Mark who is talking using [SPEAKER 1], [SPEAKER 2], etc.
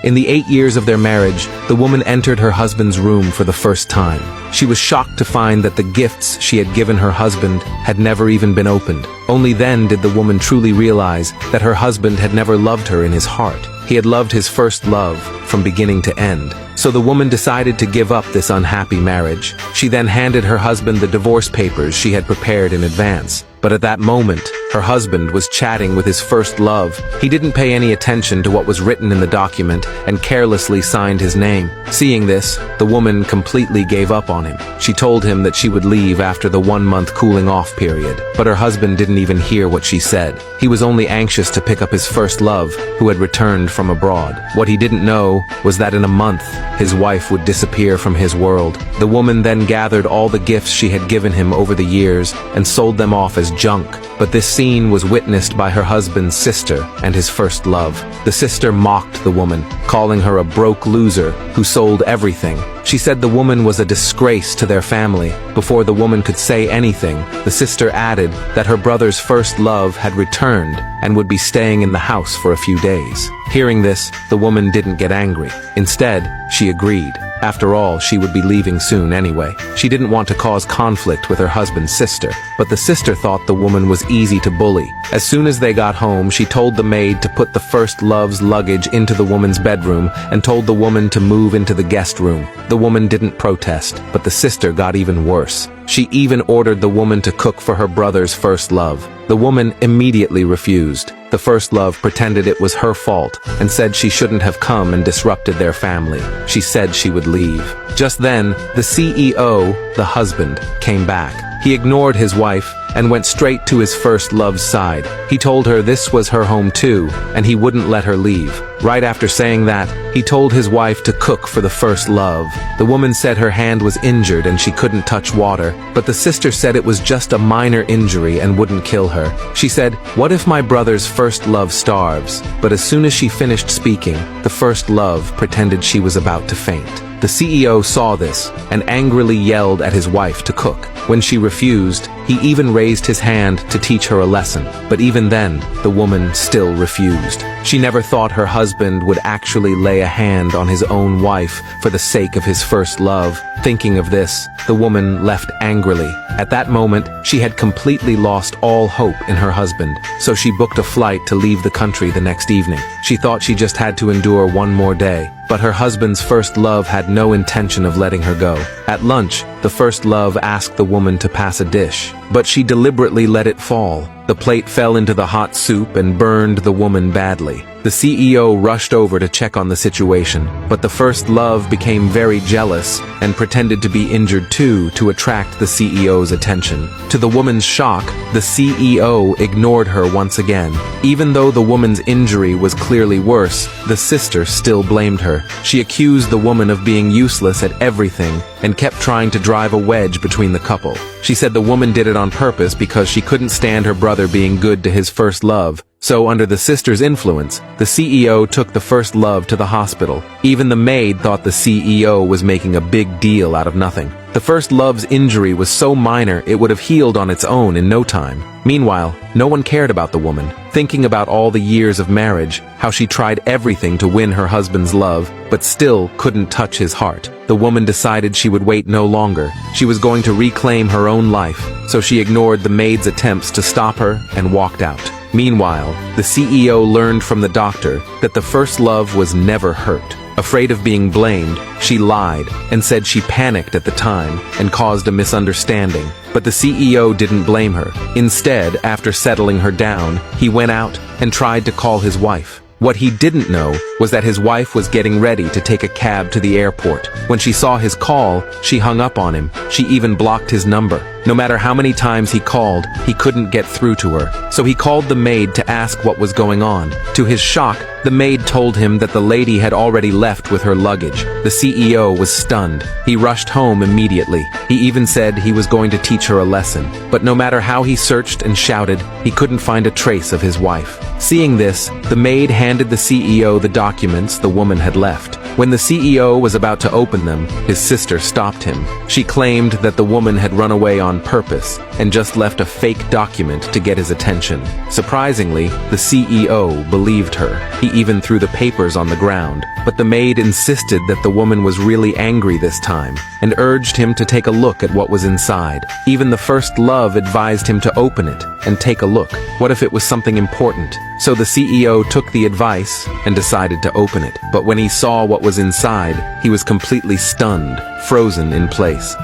[SPEAKER 1] In the 8 years of their marriage, the woman entered her husband's room for the first time. She was shocked to find that the gifts she had given her husband had never even been opened. Only then did the woman truly realize that her husband had never loved her in his heart. He had loved his first love from beginning to end. So the woman decided to give up this unhappy marriage. She then handed her husband the divorce papers she had prepared in advance. But at that moment, her husband was chatting with his first love. He didn't pay any attention to what was written in the document and carelessly signed his name. Seeing this, the woman completely gave up on him. She told him that she would leave after the 1-month cooling off period, but her husband didn't even hear what she said. He was only anxious to pick up his first love, who had returned from abroad. What he didn't know was that in a month, his wife would disappear from his world. The woman then gathered all the gifts she had given him over the years and sold them off as junk. But this scene was witnessed by her husband's sister and his first love. The sister mocked the woman, calling her a broke loser who sold everything. She said the woman was a disgrace to their family. Before the woman could say anything, the sister added that her brother's first love had returned and would be staying in the house for a few days. Hearing this, the woman didn't get angry. Instead, she agreed. After all, she would be leaving soon anyway. She didn't want to cause conflict with her husband's sister, but the sister thought the woman was easy to bully. As soon as they got home, she told the maid to put the first love's luggage into the woman's bedroom and told the woman to move into the guest room. The woman didn't protest, but the sister got even worse. She even ordered the woman to cook for her brother's first love. The woman immediately refused. The first love pretended it was her fault and said she shouldn't have come and disrupted their family. She said she would leave. Just then, the CEO, the husband, came back. He ignored his wife and went straight to his first love's side. He told her this was her home too, and he wouldn't let her leave. Right after saying that, he told his wife to cook for the first love. The woman said her hand was injured and she couldn't touch water, but the sister said it was just a minor injury and wouldn't kill her. She said, "What if my brother's first love starves?" But as soon as she finished speaking, the first love pretended she was about to faint. The CEO saw this and angrily yelled at his wife to cook. When she refused, he even raised his hand to teach her a lesson. But even then, the woman still refused. She never thought her husband would actually lay a hand on his own wife for the sake of his first love. Thinking of this, the woman left angrily. At that moment, she had completely lost all hope in her husband, so she booked a flight to leave the country the next evening. She thought she just had to endure one more day. But her husband's first love had no intention of letting her go. At lunch, the first love asked the woman to pass a dish, but she deliberately let it fall. The plate fell into the hot soup and burned the woman badly. The CEO rushed over to check on the situation, but the first love became very jealous and pretended to be injured too to attract the CEO's attention. To the woman's shock, the CEO ignored her once again. Even though the woman's injury was clearly worse, the sister still blamed her. She accused the woman of being useless at everything and kept trying to drive a wedge between the couple. She said the woman did it on purpose because she couldn't stand her brother being good to his first love. So under the sister's influence, the CEO took the first love to the hospital. Even the maid thought the CEO was making a big deal out of nothing. The first love's injury was so minor it would have healed on its own in no time. Meanwhile, no one cared about the woman, thinking about all the years of marriage, how she tried everything to win her husband's love, but still couldn't touch his heart. The woman decided she would wait no longer. She was going to reclaim her own life, so she ignored the maid's attempts to stop her and walked out. Meanwhile, the CEO learned from the doctor that the first love was never hurt. Afraid of being blamed, she lied and said she panicked at the time and caused a misunderstanding. But the CEO didn't blame her. Instead, after settling her down, he went out and tried to call his wife. What he didn't know was that his wife was getting ready to take a cab to the airport. When she saw his call, she hung up on him. She even blocked his number. No matter how many times he called, he couldn't get through to her. So he called the maid to ask what was going on. To his shock, the maid told him that the lady had already left with her luggage. The CEO was stunned. He rushed home immediately. He even said he was going to teach her a lesson. But no matter how he searched and shouted, he couldn't find a trace of his wife. Seeing this, the maid handed the CEO the documents the woman had left. When the CEO was about to open them, his sister stopped him. She claimed that the woman had run away on purpose and just left a fake document to get his attention. Surprisingly, the CEO believed her. He even threw the papers on the ground, but the maid insisted that the woman was really angry this time and urged him to take a look at what was inside. Even the first love advised him to open it and take a look. What if it was something important? So the CEO took the advice and decided to open it. But when he saw what was inside, he was completely stunned, frozen in place.